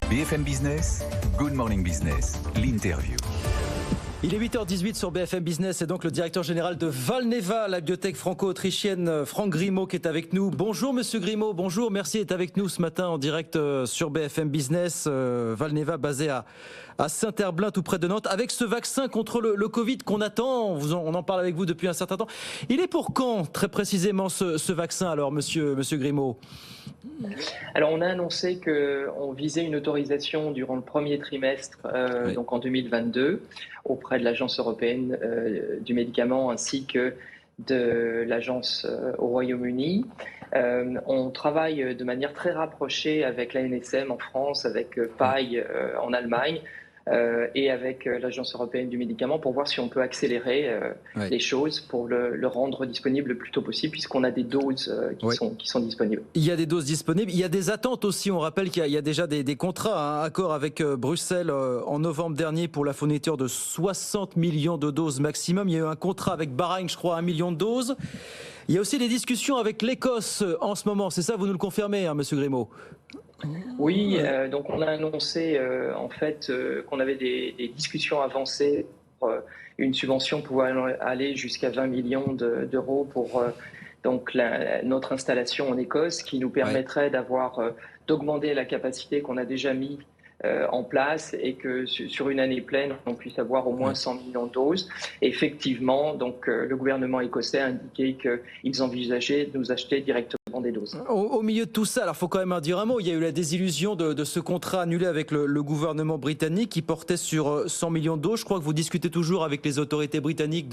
BFM Business, Good Morning Business, l'interview. Il est 8h18 sur BFM Business et donc le directeur général de Valneva, la biotech franco-autrichienne, Franck Grimaud, qui est avec nous. Bonjour Monsieur Grimaud, bonjour, merci d'être avec nous ce matin en direct sur BFM Business. Valneva basé à Saint-Herblain, tout près de Nantes, avec ce vaccin contre le Covid qu'on attend. On en parle avec vous depuis un certain temps. Il est pour quand très précisément ce vaccin alors, Monsieur Grimaud? Alors on a annoncé qu'on visait une autorisation durant le premier trimestre, donc en 2022, auprès de l'Agence européenne du médicament ainsi que de l'agence au Royaume-Uni. On travaille de manière très rapprochée avec l'ANSM en France, avec PAI en Allemagne, et avec l'Agence européenne du médicament pour voir si on peut accélérer les choses pour le rendre disponible le plus tôt possible, puisqu'on a des doses qui sont disponibles. Il y a des doses disponibles, il y a des attentes aussi. On rappelle qu'il y a déjà des contrats, un accord avec Bruxelles en novembre dernier pour la fourniture de 60 millions de doses maximum. Il y a eu un contrat avec Bahreïn, je crois, 1 million de doses. Il y a aussi des discussions avec l'Écosse en ce moment, c'est ça, vous nous le confirmez, hein, Monsieur Grimaud? Oui, donc on a annoncé qu'on avait des discussions avancées pour une subvention pouvant aller jusqu'à 20 millions d'euros pour notre installation en Écosse, qui nous permettrait d'augmenter la capacité qu'on a déjà mis en place et que sur une année pleine, on puisse avoir au moins 100 millions de doses. Et effectivement, donc, le gouvernement écossais a indiqué qu'ils envisageaient de nous acheter directement des doses. Au milieu de tout ça, alors il faut quand même en dire un mot, il y a eu la désillusion de ce contrat annulé avec le gouvernement britannique qui portait sur 100 millions de doses. Je crois que vous discutez toujours avec les autorités britanniques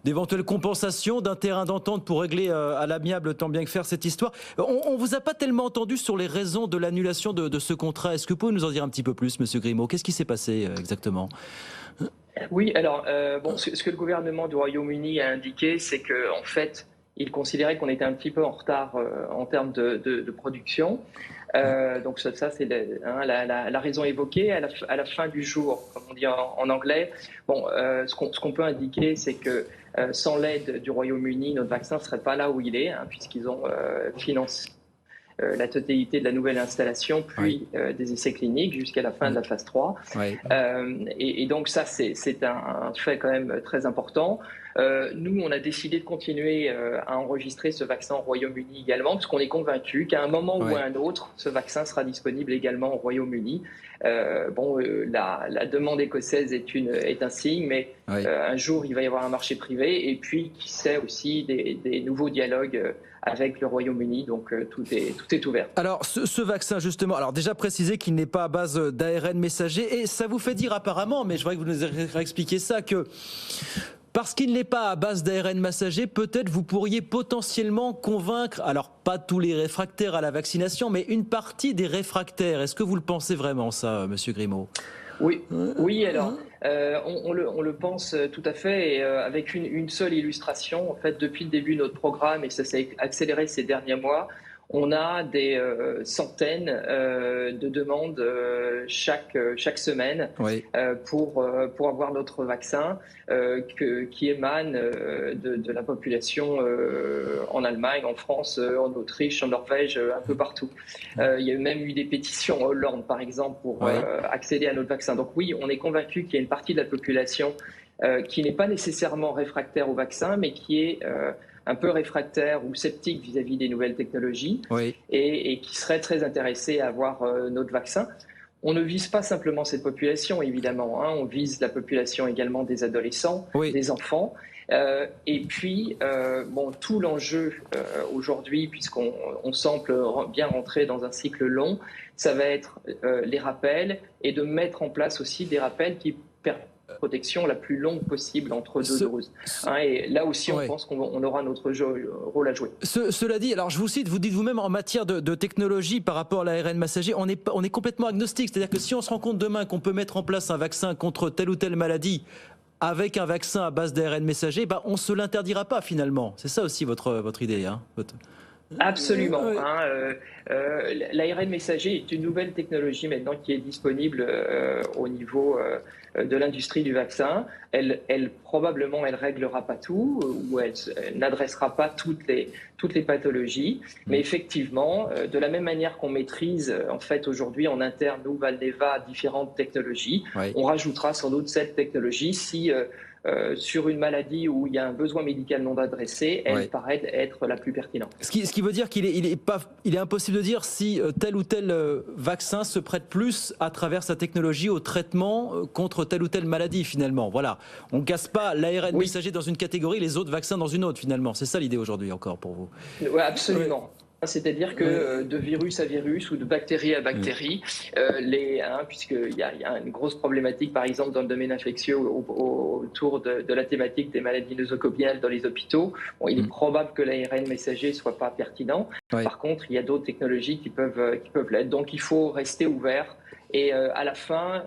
d'éventuelles compensations, d'un terrain d'entente pour régler à l'amiable tant bien que faire cette histoire. On ne vous a pas tellement entendu sur les raisons de l'annulation de ce contrat. Est-ce que vous pouvez nous en dire un petit peu plus, Monsieur Grimaud? Qu'est-ce qui s'est passé exactement? Oui, alors ce que le gouvernement du Royaume-Uni a indiqué, c'est qu'en fait, il considérait qu'on était un petit peu en retard en termes de production. Donc ça c'est la raison évoquée. À la fin du jour, comme on dit en anglais, ce qu'on peut indiquer, c'est que sans l'aide du Royaume-Uni, notre vaccin ne serait pas là où il est, puisqu'ils ont financé la totalité de la nouvelle installation, puis des essais cliniques jusqu'à la fin de la phase 3. Et donc ça, c'est un fait quand même très important. Nous, on a décidé de continuer à enregistrer ce vaccin au Royaume-Uni également, parce qu'on est convaincu qu'à un moment ou à un autre, ce vaccin sera disponible également au Royaume-Uni. La demande écossaise est un signe, mais un jour, il va y avoir un marché privé, et puis, qui sait, aussi des nouveaux dialogues avec le Royaume-Uni, donc tout est ouvert. Alors, ce vaccin, justement, alors déjà préciser qu'il n'est pas à base d'ARN messager, et ça vous fait dire apparemment, mais je voudrais que vous nous réexpliquiez ça, que parce qu'il n'est pas à base d'ARN messager, peut-être vous pourriez potentiellement convaincre, alors pas tous les réfractaires à la vaccination, mais une partie des réfractaires. Est-ce que vous le pensez vraiment ça, Monsieur Grimaud? Oui, alors on le pense tout à fait, et avec une seule illustration. En fait, depuis le début de notre programme, et ça s'est accéléré ces derniers mois, on a des centaines de demandes chaque semaine pour avoir notre vaccin qui émane de la population en Allemagne, en France, en Autriche, en Norvège, un peu partout. Il y a même eu des pétitions en Hollande, par exemple, pour accéder à notre vaccin. Donc oui, on est convaincu qu'il y a une partie de la population qui n'est pas nécessairement réfractaire au vaccin, mais qui est un peu réfractaire ou sceptique vis-à-vis des nouvelles technologies et qui serait très intéressé à avoir notre vaccin. On ne vise pas simplement cette population, évidemment. On vise la population également des adolescents, des enfants. Et puis, tout l'enjeu aujourd'hui, puisqu'on semble bien rentrer dans un cycle long, ça va être les rappels et de mettre en place aussi des rappels qui permettent protection la plus longue possible entre deux doses. Et là aussi, on pense qu'on aura notre rôle à jouer. Cela dit, alors je vous cite, vous dites vous-même en matière de technologie par rapport à l'ARN messager, on est complètement agnostique. C'est-à-dire que si on se rend compte demain qu'on peut mettre en place un vaccin contre telle ou telle maladie avec un vaccin à base d'ARN messager, on ne se l'interdira pas finalement. C'est ça aussi votre idée, Absolument. L'ARN messager est une nouvelle technologie maintenant qui est disponible au niveau de l'industrie du vaccin. Probablement, elle réglera pas tout ou elle n'adressera pas toutes les pathologies. Mais effectivement, de la même manière qu'on maîtrise en fait aujourd'hui en interne, nous, Valneva, différentes technologies, on rajoutera sans doute cette technologie si sur une maladie où il y a un besoin médical non adressé, elle paraît être la plus pertinente. Ce qui veut dire qu'il est impossible de dire si tel ou tel vaccin se prête plus à travers sa technologie au traitement contre telle ou telle maladie finalement. Voilà, on ne casse pas l'ARN messager dans une catégorie, les autres vaccins dans une autre finalement. C'est ça l'idée aujourd'hui encore pour vous. Oui, absolument. C'est-à-dire que de virus à virus ou de bactérie à bactérie, puisqu'il y a une grosse problématique, par exemple, dans le domaine infectieux autour de la thématique des maladies nosocomiales dans les hôpitaux, il est probable que l'ARN messager ne soit pas pertinent. Par contre, il y a d'autres technologies qui peuvent l'être. Donc, il faut rester ouvert. Et à la fin,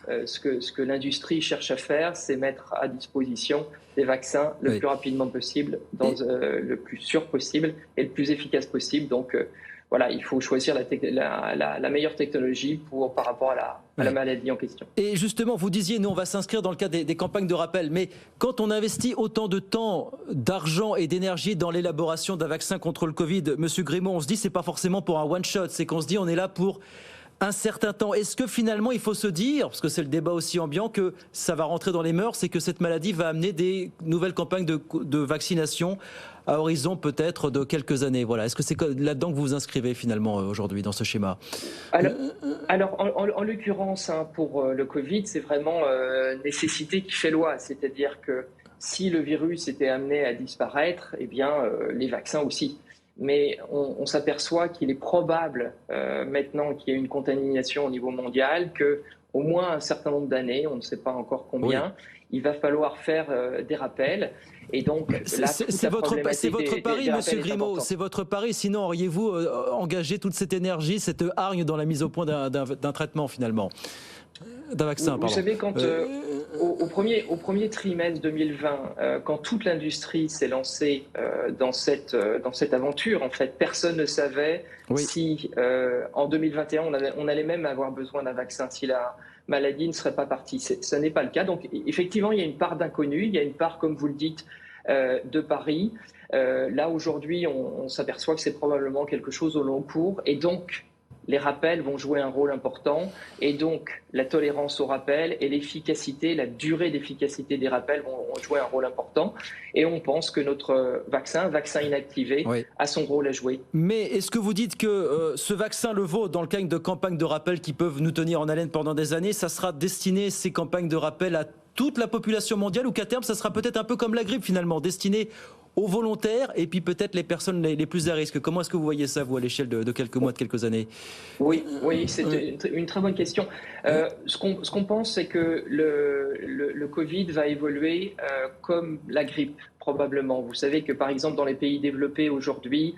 ce que l'industrie cherche à faire, c'est mettre à disposition des vaccins le plus rapidement possible, le plus sûr possible et le plus efficace possible. Donc voilà, il faut choisir la meilleure technologie par rapport à la maladie en question. Et justement, vous disiez, nous on va s'inscrire dans le cadre des campagnes de rappel, mais quand on investit autant de temps, d'argent et d'énergie dans l'élaboration d'un vaccin contre le Covid, Monsieur Grimaud, on se dit c'est pas forcément pour un one-shot, c'est qu'on se dit on est là pour un certain temps. Est-ce que finalement il faut se dire, parce que c'est le débat aussi ambiant, que ça va rentrer dans les mœurs et que cette maladie va amener des nouvelles campagnes de vaccination à horizon peut-être de quelques années. Voilà. Est-ce que c'est là-dedans que vous vous inscrivez finalement aujourd'hui dans ce schéma ? Alors en l'occurrence, pour le Covid, c'est vraiment nécessité qui fait loi. C'est-à-dire que si le virus était amené à disparaître, eh bien les vaccins aussi. Mais on s'aperçoit qu'il est probable, maintenant qu'il y a une contamination au niveau mondial, qu'au moins un certain nombre d'années, on ne sait pas encore combien, il va falloir faire des rappels. Et donc, c'est votre pari, Monsieur Grimaud, c'est votre pari. Sinon, auriez-vous engagé toute cette énergie, cette hargne dans la mise au point d'un traitement finalement ? D'un vaccin, pardon. Vous savez, quand au premier trimestre 2020, quand toute l'industrie s'est lancée dans cette aventure, en fait, personne ne savait si en 2021 on allait même avoir besoin d'un vaccin, si la maladie ne serait pas partie. Ce n'est pas le cas. Donc, effectivement, il y a une part d'inconnu, il y a une part, comme vous le dites, de pari. Là, aujourd'hui, on s'aperçoit que c'est probablement quelque chose au long cours, et donc les rappels vont jouer un rôle important, et donc la tolérance au rappel et l'efficacité, la durée d'efficacité des rappels vont jouer un rôle important. Et on pense que notre vaccin inactivé, a son rôle à jouer. Mais est-ce que vous dites que ce vaccin, le vôtre, dans le cadre de campagnes de rappel qui peuvent nous tenir en haleine pendant des années, ça sera destiné, ces campagnes de rappel, à toute la population mondiale, ou qu'à terme, ça sera peut-être un peu comme la grippe finalement, destiné aux volontaires et puis peut-être les personnes les plus à risque? Comment est-ce que vous voyez ça, vous, à l'échelle de quelques mois, de quelques années? Oui, c'est une très bonne question. Ce qu'on pense, c'est que le Covid va évoluer comme la grippe, probablement. Vous savez que, par exemple, dans les pays développés aujourd'hui,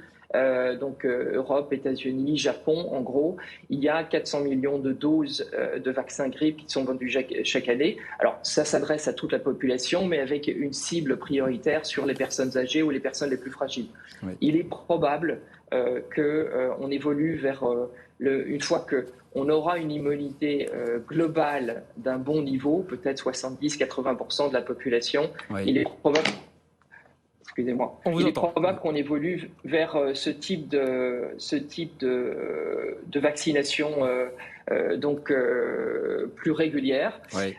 donc Europe, États-Unis, Japon, en gros, il y a 400 millions de doses de vaccins grippe qui sont vendues chaque année. Alors, ça s'adresse à toute la population, mais avec une cible prioritaire sur les personnes âgées ou les personnes les plus fragiles. Oui. Il est probable qu'on évolue vers, une fois qu'on aura une immunité globale d'un bon niveau, peut-être 70-80% de la population, il est probable... Excusez-moi. Il est probable qu'on évolue vers ce type de vaccination plus régulière. Oui.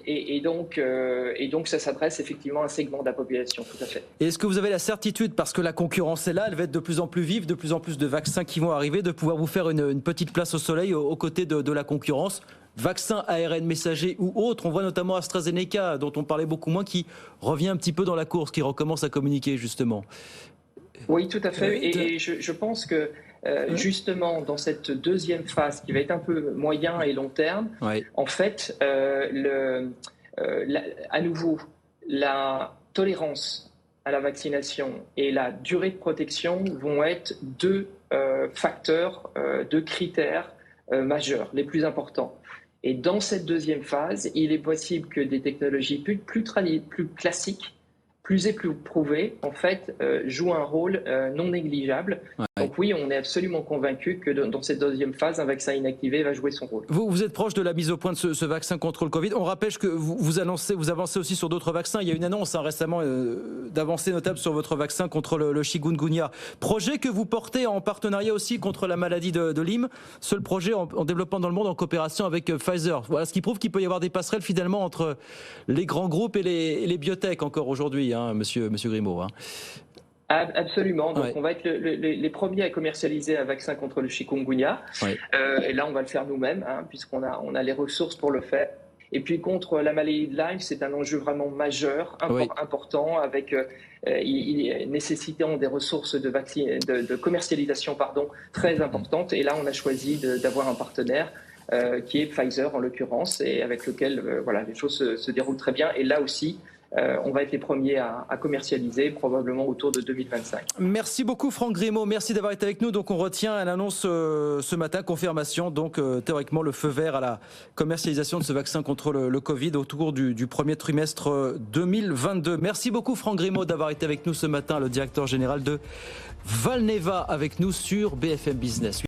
Et donc ça s'adresse effectivement à un segment de la population, tout à fait. Et est-ce que vous avez la certitude, parce que la concurrence est là, elle va être de plus en plus vive, de plus en plus de vaccins qui vont arriver, de pouvoir vous faire une petite place au soleil aux côtés de la concurrence? Vaccin ARN messager ou autre, on voit notamment AstraZeneca, dont on parlait beaucoup moins, qui revient un petit peu dans la course, qui recommence à communiquer justement. Oui, tout à fait. Et je pense que justement, dans cette deuxième phase, qui va être un peu moyen et long terme, en fait, à nouveau, la tolérance à la vaccination et la durée de protection vont être deux facteurs, deux critères majeurs, les plus importants. Et dans cette deuxième phase, il est possible que des technologies plus classiques plus éprouvés, en fait, jouent un rôle non négligeable. Ouais. Donc oui, on est absolument convaincu que dans cette deuxième phase, un vaccin inactivé va jouer son rôle. Vous êtes proche de la mise au point de ce vaccin contre le Covid. On rappelle que vous avancez aussi sur d'autres vaccins. Il y a une annonce récemment d'avancée notable sur votre vaccin contre le chikungunya. Projet que vous portez en partenariat aussi contre la maladie de Lyme. Seul projet en développement dans le monde en coopération avec Pfizer. Voilà, ce qui prouve qu'il peut y avoir des passerelles finalement entre les grands groupes et les biotech encore aujourd'hui, hein, monsieur Grimaud. Hein. Absolument. Donc, ouais. on va être les premiers à commercialiser un vaccin contre le chikungunya. Ouais. Et là, on va le faire nous-mêmes, hein, puisqu'on a les ressources pour le faire. Et puis, contre la maladie de Lyme, c'est un enjeu vraiment majeur, important, avec nécessitant des ressources de commercialisation très importantes. Et là, on a choisi d'avoir un partenaire qui est Pfizer, en l'occurrence, et avec lequel les choses se déroulent très bien. Et là aussi, on va être les premiers à commercialiser, probablement autour de 2025. Merci beaucoup Franck Grimaud, merci d'avoir été avec nous. Donc on retient une annonce ce matin, confirmation, donc théoriquement le feu vert à la commercialisation de ce vaccin contre le Covid autour du premier trimestre 2022. Merci beaucoup Franck Grimaud d'avoir été avec nous ce matin, le directeur général de Valneva avec nous sur BFM Business.